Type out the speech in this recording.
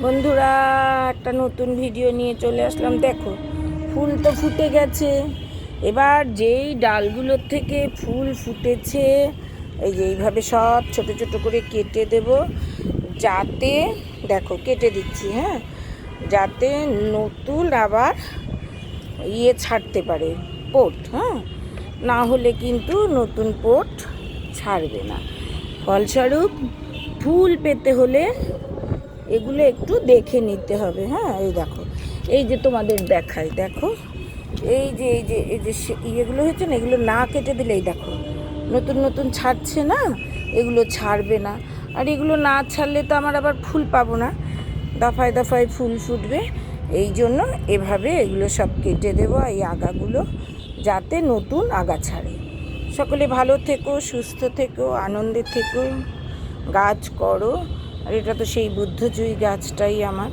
বন্ধুরা, একটা নতুন ভিডিও নিয়ে চলে আসলাম। দেখো, ফুল তো ফুটে গেছে। এবার যেই ডালগুলোর থেকে ফুল ফুটেছে, এই যে এইভাবে সব ছোট ছোট করে কেটে দেব, যাতে দেখো কেটে দিচ্ছি, হ্যাঁ, যাতে নতুন আবার ছাড়তে পারে পোট। হ্যাঁ, না হলে কিন্তু নতুন পোট ছাড়বে না। ফলস্বরূপ ফুল পেতে হলে এগুলো একটু দেখে নিতে হবে। হ্যাঁ, এই দেখো, এই যে তোমাদের দেখাই, দেখো এই যে ইয়েগুলো হয়েছে না, এগুলো না কেটে দিলেই দেখো নতুন নতুন ছাড়ছে না, এগুলো ছাড়বে না। আর এগুলো না ছাড়লে তো আমার আবার ফুল পাবো না, দফায় দফায় ফুল ফুটবে। এই জন্য এভাবে এগুলো সব কেটে দেবো, এই আগাগুলো, যাতে নতুন আগা ছাড়ে। সকলে ভালো থেকো, সুস্থ থেকো, আনন্দে থেকো, গাছ করো। আর এটা তো সেই বুদ্ধজয়ী গাছটাই আমার।